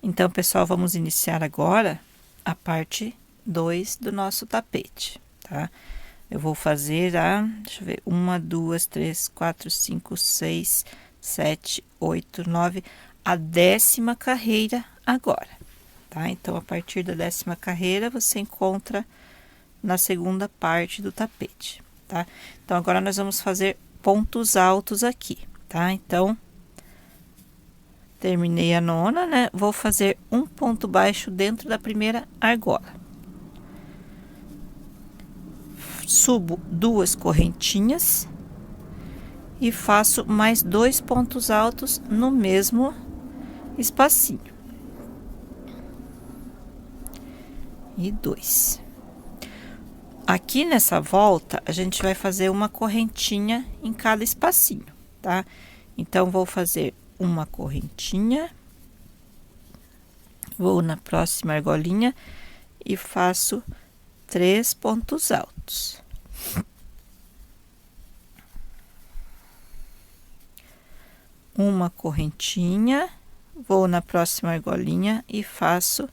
Então, pessoal, vamos iniciar agora a parte 2 do nosso tapete, tá? Eu vou fazer deixa eu ver, 1, 2, 3, 4, 5, 6, 7, 8, 9, a 10ª carreira agora, tá? Então, a partir da 10ª carreira, você encontra na segunda parte do tapete, tá? Então, agora nós vamos fazer pontos altos aqui, tá? Então, terminei a 9ª, né? Vou fazer um ponto baixo dentro da primeira argola. Subo 2 correntinhas e faço mais 2 pontos altos no mesmo espacinho. E 2. Aqui nessa volta, a gente vai fazer uma correntinha em cada espacinho, tá? Então, vou fazer uma correntinha, vou na próxima argolinha e faço 3 pontos altos. Uma correntinha, vou na próxima argolinha e faço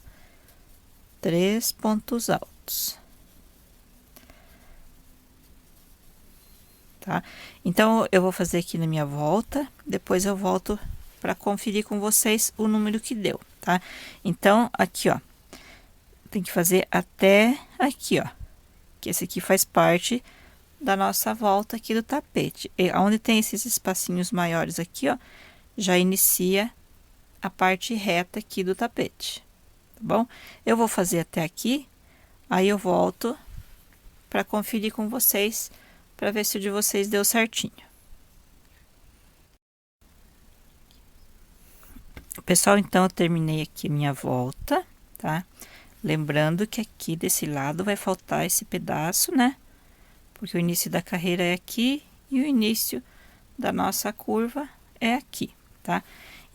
3 pontos altos. Tá? Então, eu vou fazer aqui na minha volta, depois eu volto para conferir com vocês o número que deu, tá? Então, aqui, ó, tem que fazer até aqui, ó, que esse aqui faz parte da nossa volta aqui do tapete. E onde tem esses espacinhos maiores aqui, ó, já inicia a parte reta aqui do tapete, tá bom? Eu vou fazer até aqui, aí eu volto para conferir com vocês, para ver se o de vocês deu certinho. Pessoal, então, eu terminei aqui minha volta, tá? Lembrando que aqui desse lado vai faltar esse pedaço, né? Porque o início da carreira é aqui e o início da nossa curva é aqui, tá?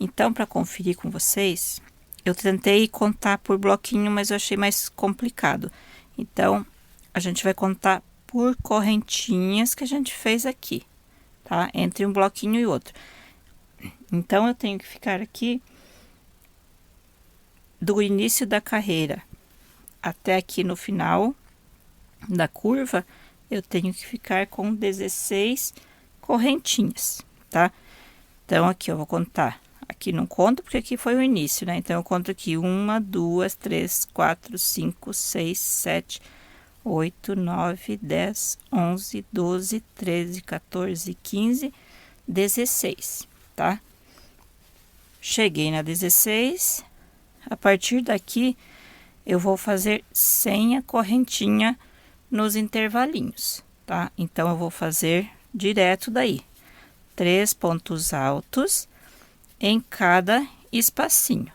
Então, para conferir com vocês, eu tentei contar por bloquinho, mas eu achei mais complicado. Então, a gente vai contar por correntinhas que a gente fez aqui, tá? Entre um bloquinho e outro. Então, eu tenho que ficar aqui do início da carreira até aqui no final da curva, eu tenho que ficar com 16 correntinhas, tá? Então, aqui eu vou contar. Aqui não conto porque aqui foi o início, né? Então, eu conto aqui 1, 2, 3, 4, 5, 6, 7, 8, 9, 10, 11, 12, 13, 14, 15, 16, tá? Cheguei na 16, a partir daqui eu vou fazer sem a correntinha nos intervalinhos, tá? Então, eu vou fazer direto daí, 3 pontos altos em cada espacinho.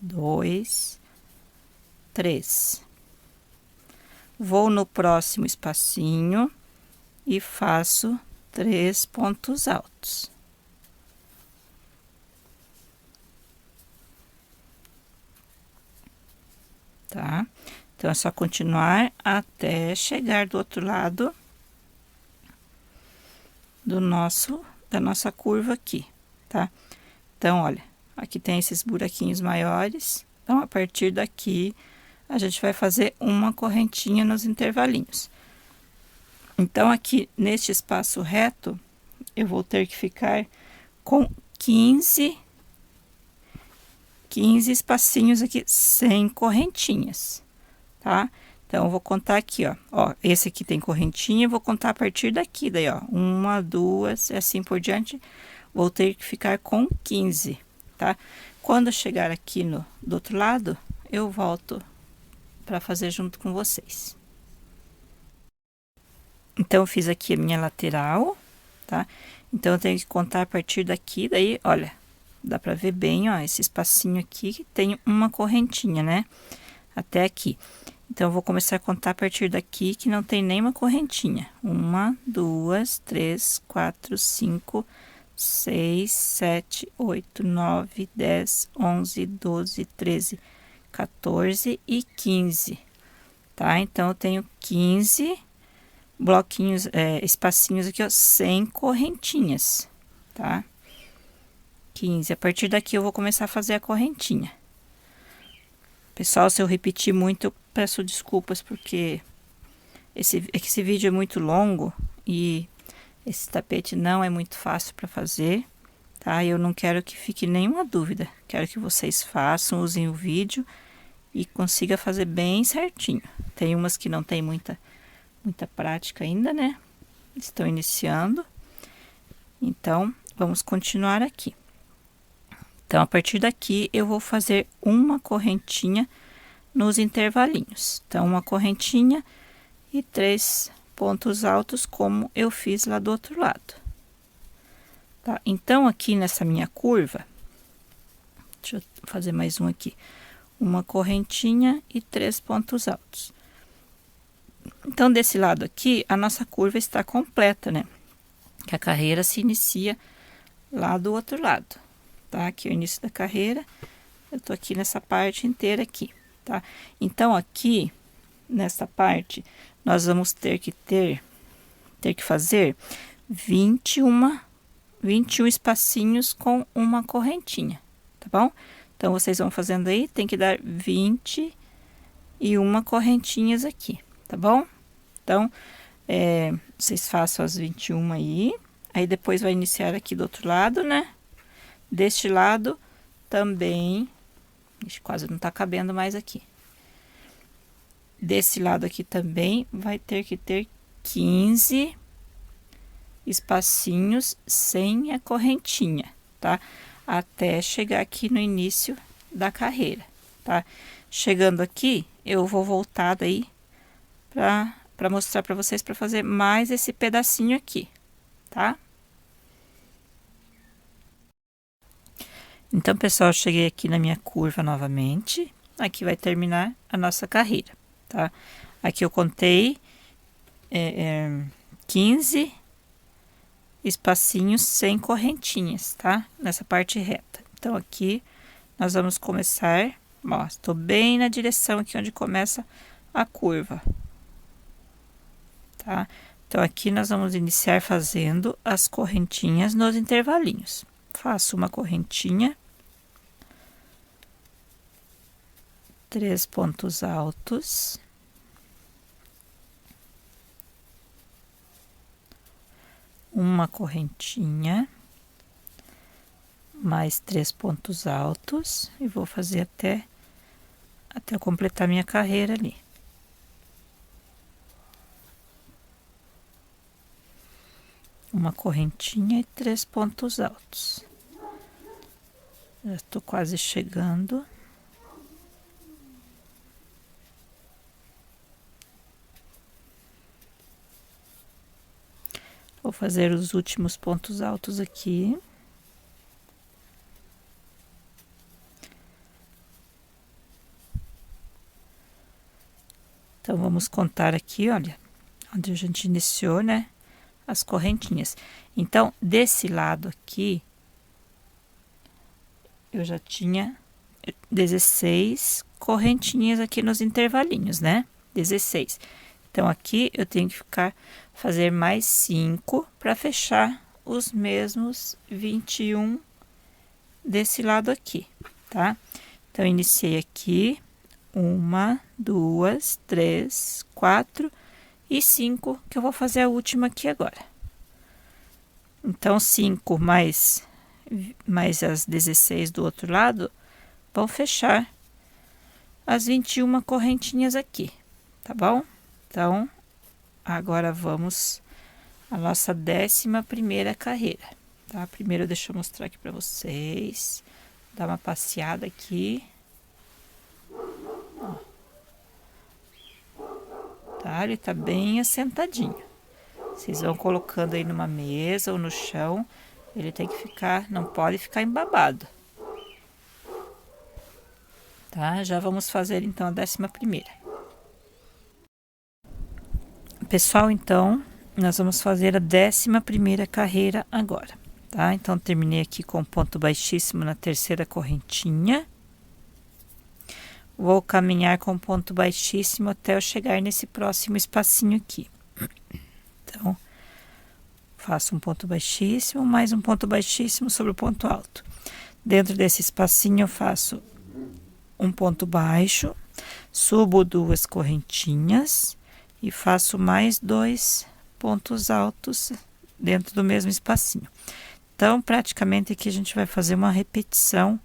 2, 3. Vou no próximo espacinho e faço 3 pontos altos. Tá? Então, é só continuar até chegar do outro lado da nossa curva aqui, tá? Então, olha, aqui tem esses buraquinhos maiores. Então, a partir daqui, a gente vai fazer uma correntinha nos intervalinhos. Então, aqui neste espaço reto, eu vou ter que ficar com 15 espacinhos aqui sem correntinhas, tá? Então, eu vou contar aqui, ó, esse aqui tem correntinha, eu vou contar a partir daqui, daí, ó, 1, 2, e assim por diante, vou ter que ficar com 15, tá? Quando eu chegar aqui do outro lado, eu volto para fazer junto com vocês. Então, eu fiz aqui a minha lateral, tá? Então, eu tenho que contar a partir daqui, daí, olha, dá para ver bem, ó, esse espacinho aqui que tem uma correntinha, né? Até aqui. Então, eu vou começar a contar a partir daqui que não tem nenhuma correntinha. 1, 2, 3, 4, 5, 6, 7, 8, 9, 10, 11, 12, 13, 14 e 15, tá? Então, eu tenho 15 bloquinhos, espacinhos aqui, ó, sem correntinhas, tá? 15. A partir daqui, eu vou começar a fazer a correntinha. Pessoal, se eu repetir muito, eu peço desculpas, porque esse vídeo é muito longo e esse tapete não é muito fácil para fazer, tá? Eu não quero que fique nenhuma dúvida. Quero que vocês façam, usem o vídeo e consiga fazer bem certinho. Tem umas que não tem muita prática ainda, né? Estão iniciando. Então, vamos continuar aqui. Então, a partir daqui, eu vou fazer uma correntinha nos intervalinhos. Então, uma correntinha e 3 pontos altos, como eu fiz lá do outro lado. Tá? Então, aqui nessa minha curva, deixa eu fazer mais um aqui. Uma correntinha e 3 pontos altos. Então, desse lado aqui, a nossa curva está completa, né? Que a carreira se inicia lá do outro lado, tá? Aqui é o início da carreira, eu tô aqui nessa parte inteira aqui, tá? Então, aqui, nessa parte, nós vamos ter que fazer 21 espacinhos com uma correntinha, tá bom? Então, vocês vão fazendo aí, tem que dar 21 correntinhas aqui, tá bom? Então, vocês façam as 21 aí depois vai iniciar aqui do outro lado, né? Deste lado também, quase não tá cabendo mais aqui. Desse lado aqui também vai ter que ter 15 espacinhos sem a correntinha, tá? Até chegar aqui no início da carreira, tá? Chegando aqui, eu vou voltar daí para mostrar para vocês, para fazer mais esse pedacinho aqui, tá? Então, pessoal, eu cheguei aqui na minha curva novamente. Aqui vai terminar a nossa carreira, tá? Aqui eu contei 15 espacinhos sem correntinhas, tá? Nessa parte reta. Então, aqui nós vamos começar, ó, estou bem na direção aqui onde começa a curva, tá? Então, aqui nós vamos iniciar fazendo as correntinhas nos intervalinhos. Faço uma correntinha, 3 pontos altos, uma correntinha, mais 3 pontos altos, e vou fazer até eu completar minha carreira ali. Uma correntinha e 3 pontos altos. Já estou quase chegando. Vou fazer os últimos pontos altos aqui. Então, vamos contar aqui, olha, onde a gente iniciou, né? As correntinhas. Então, desse lado aqui, eu já tinha 16 correntinhas aqui nos intervalinhos, né? 16. Então, aqui eu tenho que fazer mais 5 para fechar os mesmos 21 desse lado aqui, tá? Então, iniciei aqui 1, 2, 3, 4 e 5, que eu vou fazer a última aqui agora. Então, 5 mais as 16 do outro lado vão fechar as 21 correntinhas aqui, tá bom? Então, agora vamos à nossa 11ª carreira, tá? Primeiro, deixa eu mostrar aqui para vocês, dar uma passeada aqui. Ó. Tá? Ele tá bem assentadinho. Vocês vão colocando aí numa mesa ou no chão, ele tem que ficar, não pode ficar embabado. Tá? Já vamos fazer então a 11ª. Pessoal, então, nós vamos fazer a 11ª carreira agora, tá? Então, terminei aqui com ponto baixíssimo na 3ª correntinha. Vou caminhar com ponto baixíssimo até eu chegar nesse próximo espacinho aqui. Então, faço um ponto baixíssimo, mais um ponto baixíssimo sobre o ponto alto. Dentro desse espacinho, eu faço um ponto baixo, subo 2 correntinhas e faço mais 2 pontos altos dentro do mesmo espacinho. Então, praticamente aqui a gente vai fazer uma repetição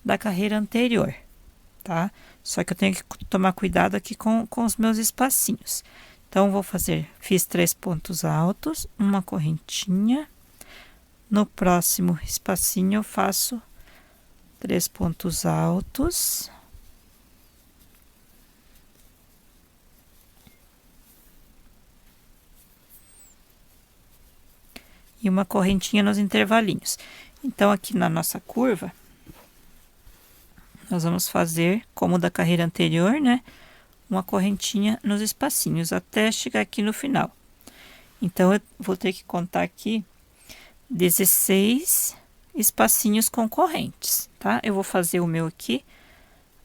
da carreira anterior, tá? Só que eu tenho que tomar cuidado aqui com os meus espacinhos. Então, vou fazer, fiz 3 pontos altos, uma correntinha. No próximo espacinho, eu faço 3 pontos altos. E uma correntinha nos intervalinhos. Então, aqui na nossa curva, nós vamos fazer, como da carreira anterior, né? Uma correntinha nos espacinhos, até chegar aqui no final. Então, eu vou ter que contar aqui 16 espacinhos com correntes, tá? Eu vou fazer o meu aqui,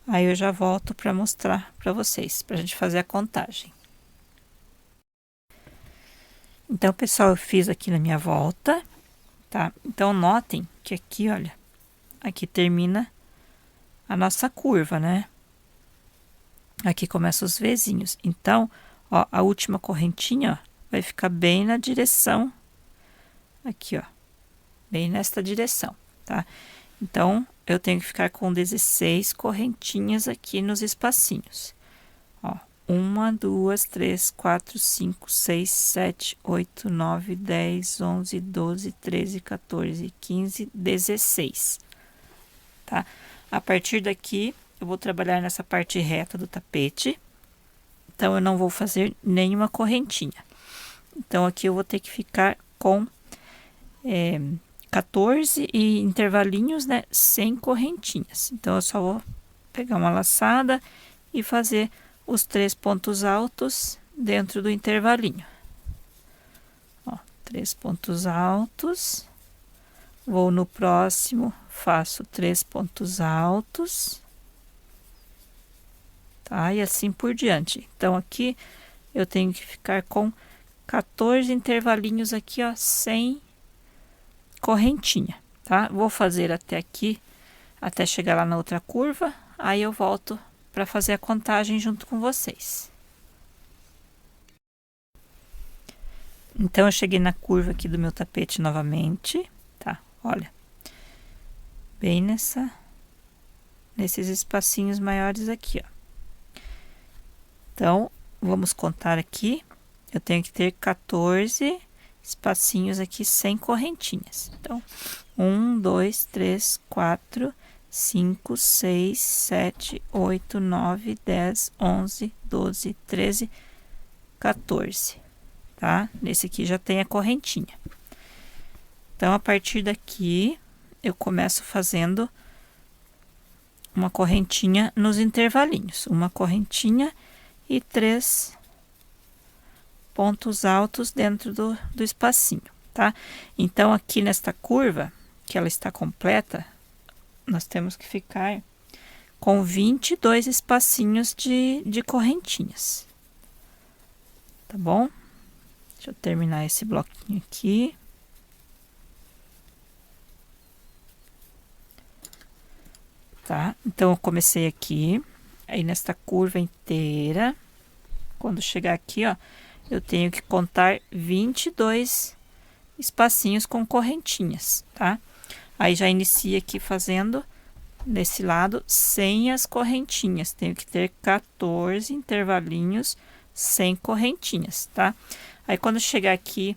aí eu já volto para mostrar para vocês, para a gente fazer a contagem. Então, pessoal, eu fiz aqui na minha volta, tá? Então, notem que aqui, olha, aqui termina a nossa curva, né? Aqui começa os Vzinhos. Então, ó, a última correntinha, ó, vai ficar bem na direção, aqui, ó, bem nesta direção, tá? Então, eu tenho que ficar com 16 correntinhas aqui nos espacinhos. Ó, 1, 2, 3, 4, 5, 6, 7, 8, 9, 10, 11, 12, 13, 14, 15, 16, tá? A partir daqui, eu vou trabalhar nessa parte reta do tapete. Então, eu não vou fazer nenhuma correntinha. Então, aqui eu vou ter que ficar com 14 e intervalinhos, né? Sem correntinhas. Então, eu só vou pegar uma laçada e fazer os 3 pontos altos dentro do intervalinho. Ó, 3 pontos altos. Vou no próximo, faço 3 pontos altos. Tá? E assim por diante. Então, aqui eu tenho que ficar com 14 intervalinhos aqui, ó, sem correntinha, tá? Vou fazer até aqui, até chegar lá na outra curva, aí eu volto para fazer a contagem junto com vocês. Então, eu cheguei na curva aqui do meu tapete novamente, tá? Olha, bem nesses espacinhos maiores aqui, ó. Então, vamos contar aqui. Eu tenho que ter 14 espacinhos aqui sem correntinhas. Então, 1, 2, 3, 4, 5, 6, 7, 8, 9, 10, 11, 12, 13, 14, tá? Nesse aqui já tem a correntinha. Então, a partir daqui, eu começo fazendo uma correntinha nos intervalinhos. Uma correntinha e 3 pontos altos dentro do espacinho, tá? Então, aqui nesta curva, que ela está completa, nós temos que ficar com 22 espacinhos de correntinhas, tá bom? Deixa eu terminar esse bloquinho aqui. Tá? Então, eu comecei aqui, aí nesta curva inteira, quando chegar aqui, ó, eu tenho que contar 22 espacinhos com correntinhas, tá? Aí já inicia aqui fazendo desse lado sem as correntinhas. Tenho que ter 14 intervalinhos sem correntinhas, tá? Aí quando chegar aqui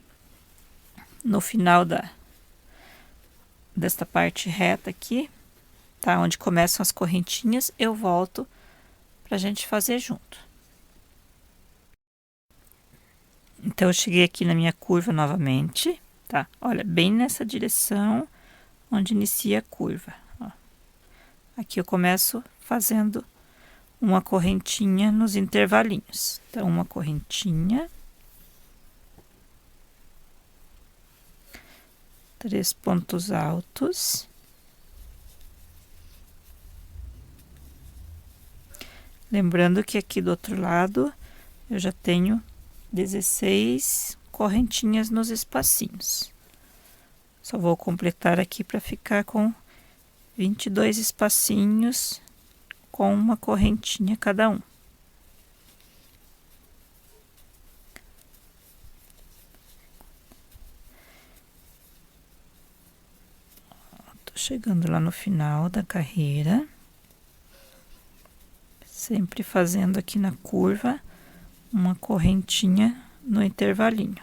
no final desta parte reta aqui, tá? Onde começam as correntinhas, eu volto pra gente fazer junto. Então, eu cheguei aqui na minha curva novamente, tá? Olha, bem nessa direção onde inicia a curva, ó. Aqui eu começo fazendo uma correntinha nos intervalinhos. Então, uma correntinha, 3 pontos altos, lembrando que aqui do outro lado eu já tenho 16 correntinhas nos espacinhos. Só vou completar aqui para ficar com 22 espacinhos com uma correntinha cada um. Tô chegando lá no final da carreira, sempre fazendo aqui na curva uma correntinha no intervalinho.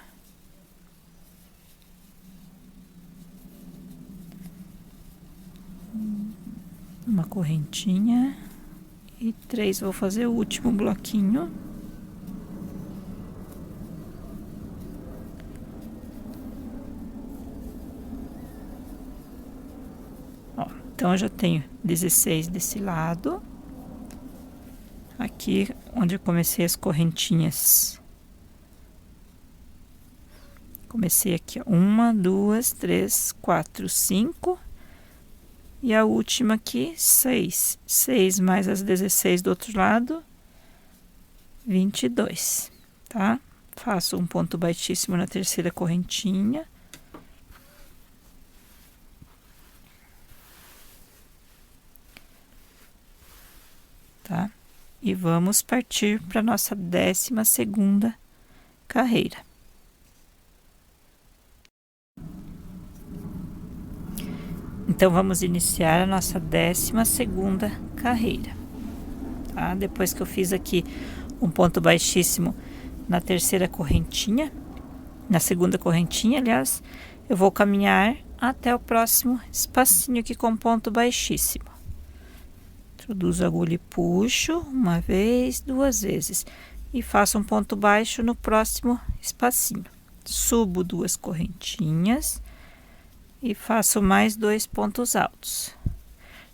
Uma correntinha e 3, vou fazer o último bloquinho. Ó, então eu já tenho 16 desse lado. Aqui onde eu comecei as correntinhas. Comecei aqui, ó, 1, 2, 3, 4, 5. E a última aqui, 6. 6 mais as 16 do outro lado, 22, tá? Faço um ponto baixíssimo na terceira correntinha. Tá? E vamos partir para nossa 12ª carreira. Então, vamos iniciar a nossa 12ª carreira, tá? Depois que eu fiz aqui um ponto baixíssimo na terceira correntinha, na segunda correntinha, aliás, eu vou caminhar até o próximo espacinho aqui com ponto baixíssimo. Introduzo a agulha e puxo uma vez, 2 vezes, e faço um ponto baixo no próximo espacinho. Subo 2 correntinhas e faço mais 2 pontos altos.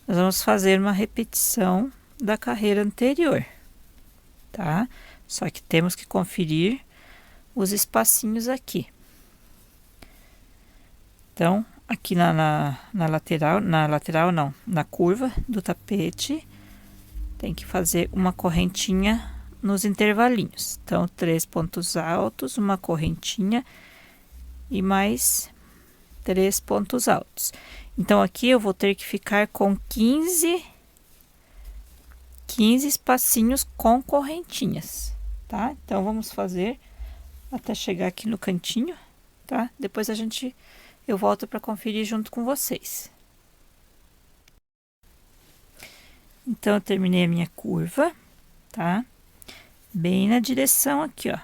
Nós vamos fazer uma repetição da carreira anterior, tá? Só que temos que conferir os espacinhos aqui. Então, aqui na lateral não, na curva do tapete, tem que fazer uma correntinha nos intervalinhos. Então, 3 pontos altos, uma correntinha e mais 3 pontos altos. Então, aqui eu vou ter que ficar com 15 espacinhos com correntinhas, tá? Então, vamos fazer até chegar aqui no cantinho, tá? Depois eu volto para conferir junto com vocês. Então, eu terminei a minha curva, tá? Bem na direção aqui, ó.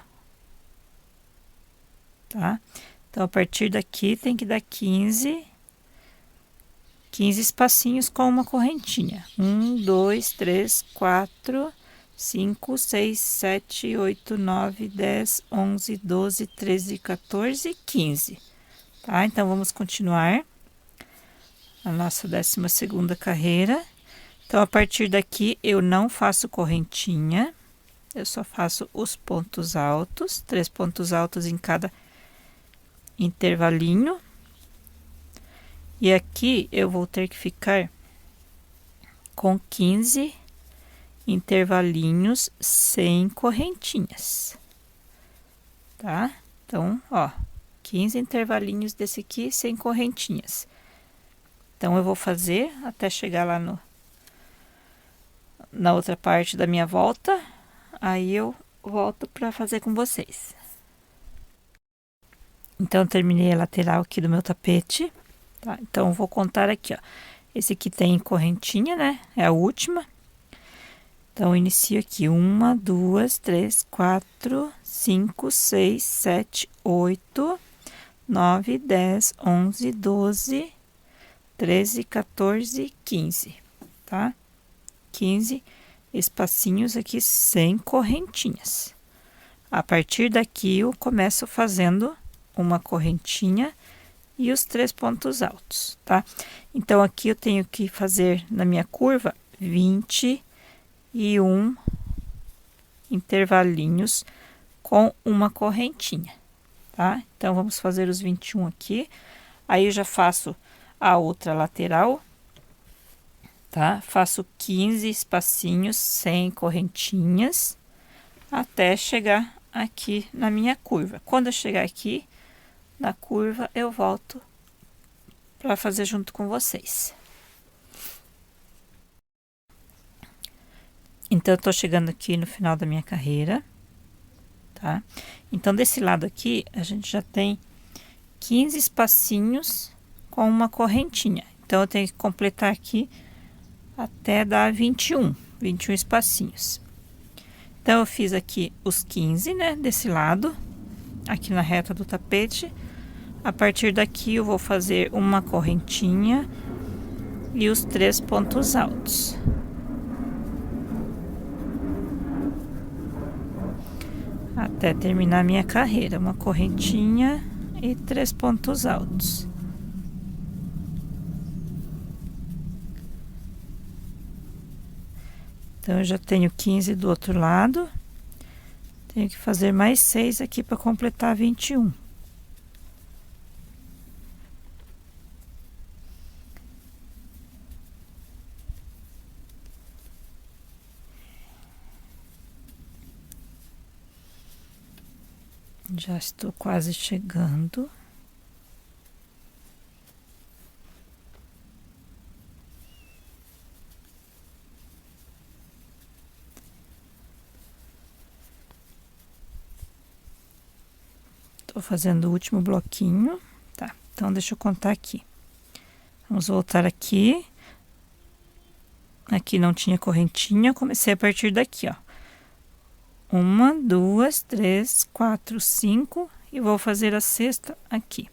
Tá? Então, a partir daqui, tem que dar 15 espacinhos com uma correntinha. 1, 2, 3, 4, 5, 6, 7, 8, 9, 10, 11, 12, 13, 14, 15. Tá? Então, vamos continuar a nossa 12ª carreira. Então, a partir daqui, eu não faço correntinha, eu só faço os pontos altos, 3 pontos altos em cada intervalinho. E aqui eu vou ter que ficar com 15 intervalinhos sem correntinhas, tá? Então, ó, 15 intervalinhos desse aqui sem correntinhas. Então, eu vou fazer até chegar lá na outra parte da minha volta, aí eu volto para fazer com vocês. Então, terminei a lateral aqui do meu tapete, tá? Então, eu vou contar aqui, ó. Esse aqui tem correntinha, né? É a última. Então, eu inicio aqui 1, 2, 3, 4, 5, 6, 7, 8, 9, 10, 11, 12, 13, 14, 15, tá? 15 espacinhos aqui sem correntinhas. A partir daqui, eu começo fazendo uma correntinha e os 3 pontos altos, tá? Então, aqui eu tenho que fazer na minha curva 21 intervalinhos com uma correntinha, tá? Então, vamos fazer os 21 aqui. Aí, eu já faço a outra lateral, tá? Faço 15 espacinhos sem correntinhas até chegar aqui na minha curva. Quando eu chegar aqui na curva, eu volto para fazer junto com vocês. Então, eu tô chegando aqui no final da minha carreira, tá? Então, desse lado aqui, a gente já tem 15 espacinhos com uma correntinha. Então, eu tenho que completar aqui até dar 21 espacinhos. Então, eu fiz aqui os 15, né, desse lado, aqui na reta do tapete. A partir daqui, eu vou fazer uma correntinha e os 3 pontos altos. Até terminar minha carreira, uma correntinha e 3 pontos altos. Então, eu já tenho 15 do outro lado. Tenho que fazer mais 6 aqui para completar 21. Já estou quase chegando. Tô fazendo o último bloquinho, tá? Então, deixa eu contar aqui. Vamos voltar aqui. Aqui não tinha correntinha, eu comecei a partir daqui, ó. 1, 2, 3, 4, 5 e vou fazer a sexta aqui.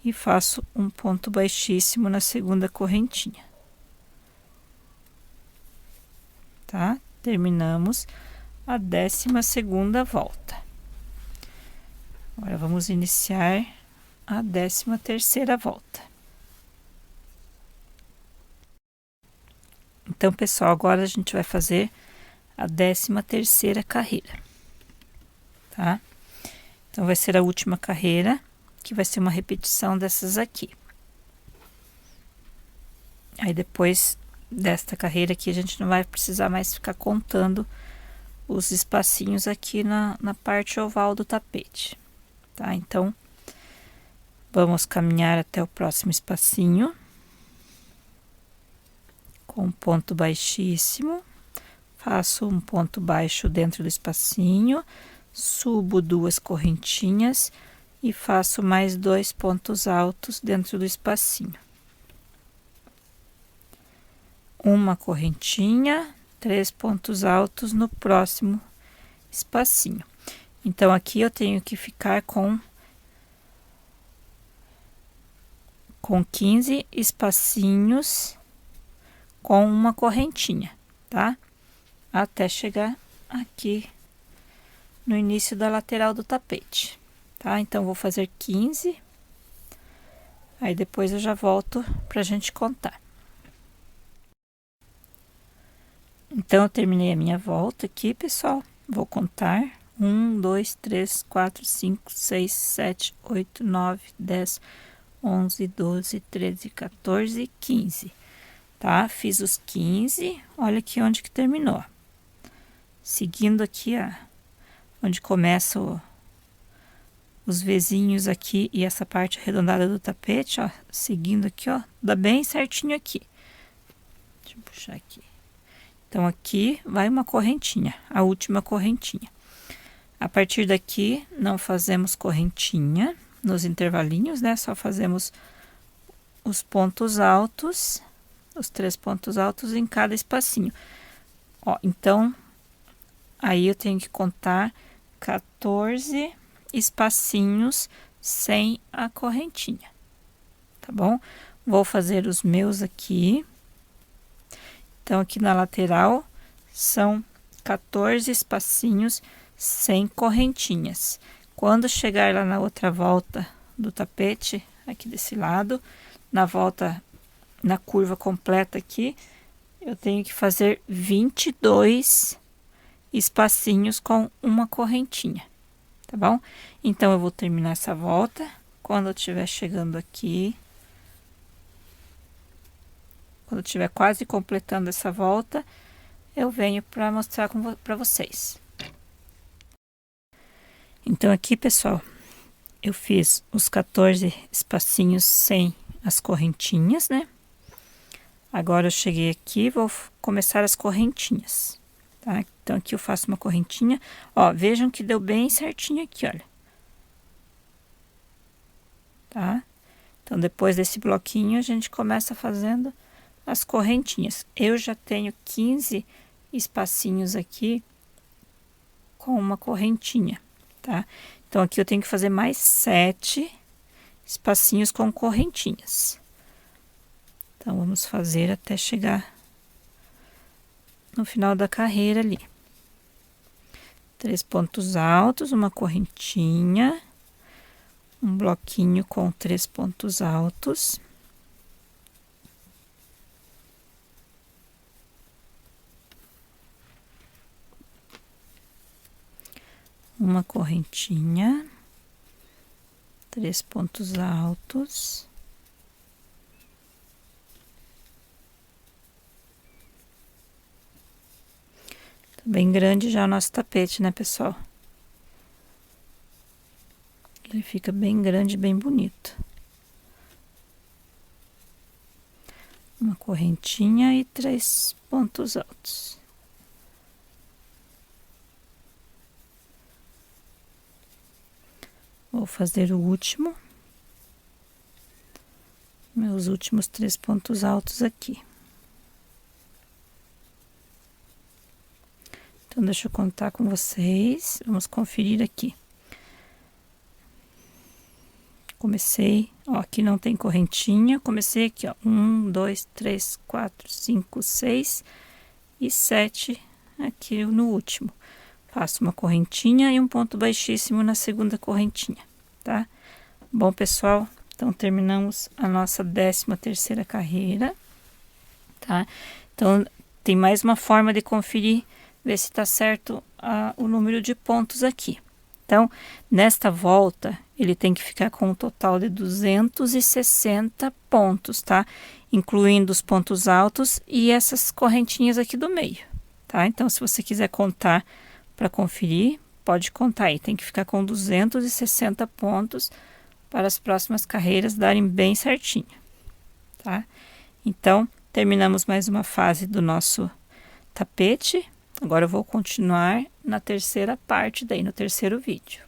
E faço um ponto baixíssimo na segunda correntinha. Tá? Terminamos a 12ª volta. Agora, vamos iniciar a 13ª volta. Então, pessoal, agora a gente vai fazer a 13ª carreira, tá? Então, vai ser a última carreira, que vai ser uma repetição dessas aqui. Aí, depois desta carreira aqui, a gente não vai precisar mais ficar contando os espacinhos aqui na parte oval do tapete, tá? Então, vamos caminhar até o próximo espacinho. Com um ponto baixíssimo, faço um ponto baixo dentro do espacinho, subo 2 correntinhas e faço mais 2 pontos altos dentro do espacinho. Uma correntinha, 3 pontos altos no próximo espacinho. Então, aqui eu tenho que ficar com 15 espacinhos com uma correntinha, tá? Até chegar aqui no início da lateral do tapete, tá? Então, vou fazer 15. Aí, depois eu já volto pra gente contar. Então, eu terminei a minha volta aqui, pessoal. Vou contar. 1, 2, 3, 4, 5, 6, 7, 8, 9, 10, 11, 12, 13, 14, 15. Tá? Fiz os 15, olha aqui onde que terminou. Seguindo aqui, ó, onde começa os vezinhos aqui e essa parte arredondada do tapete, ó, seguindo aqui, ó, dá bem certinho aqui. Deixa eu puxar aqui. Então, aqui vai uma correntinha, a última correntinha. A partir daqui, não fazemos correntinha nos intervalinhos, né? Só fazemos os pontos altos, os 3 pontos altos em cada espacinho. Ó, então, aí eu tenho que contar 14 espacinhos sem a correntinha, tá bom? Vou fazer os meus aqui. Então, aqui na lateral, são 14 espacinhos sem correntinhas. Quando chegar lá na outra volta do tapete, aqui desse lado, na volta, na curva completa aqui, eu tenho que fazer 22 espacinhos com uma correntinha, tá bom? Então, eu vou terminar essa volta. Quando eu estiver chegando aqui, quando eu estiver quase completando essa volta, eu venho para mostrar para vocês. Então, aqui, pessoal, eu fiz os 14 espacinhos sem as correntinhas, né? Agora, eu cheguei aqui, vou começar as correntinhas. tá? Então, aqui eu faço uma correntinha. Ó, vejam que deu bem certinho aqui, olha. Tá? Então, depois desse bloquinho, a gente começa fazendo as correntinhas. Eu já tenho 15 espacinhos aqui com uma correntinha, tá? Então, aqui eu tenho que fazer mais 7 espacinhos com correntinhas. Então, vamos fazer até chegar no final da carreira ali. 3 pontos altos, uma correntinha, um bloquinho com 3 pontos altos. Uma correntinha, 3 pontos altos. Tá bem grande já o nosso tapete, né, pessoal? Ele fica bem grande, bem bonito. Uma correntinha e 3 pontos altos. Vou fazer o último. Meus últimos 3 pontos altos aqui. Então, deixa eu contar com vocês. Vamos conferir aqui. Comecei, ó, aqui não tem correntinha. Comecei aqui, ó, 1, 2, 3, 4, 5, 6 e 7 aqui no último. Faço uma correntinha e um ponto baixíssimo na segunda correntinha, tá? Bom, pessoal, então terminamos a nossa 13ª carreira, tá? Então, tem mais uma forma de conferir, ver se tá certo o número de pontos aqui. Então, nesta volta, ele tem que ficar com um total de 260 pontos, tá? Incluindo os pontos altos e essas correntinhas aqui do meio, tá? Então, se você quiser contar para conferir, pode contar aí. Tem que ficar com 260 pontos para as próximas carreiras darem bem certinho, tá? Então, terminamos mais uma fase do nosso tapete. Agora eu vou continuar na terceira parte daí, no terceiro vídeo.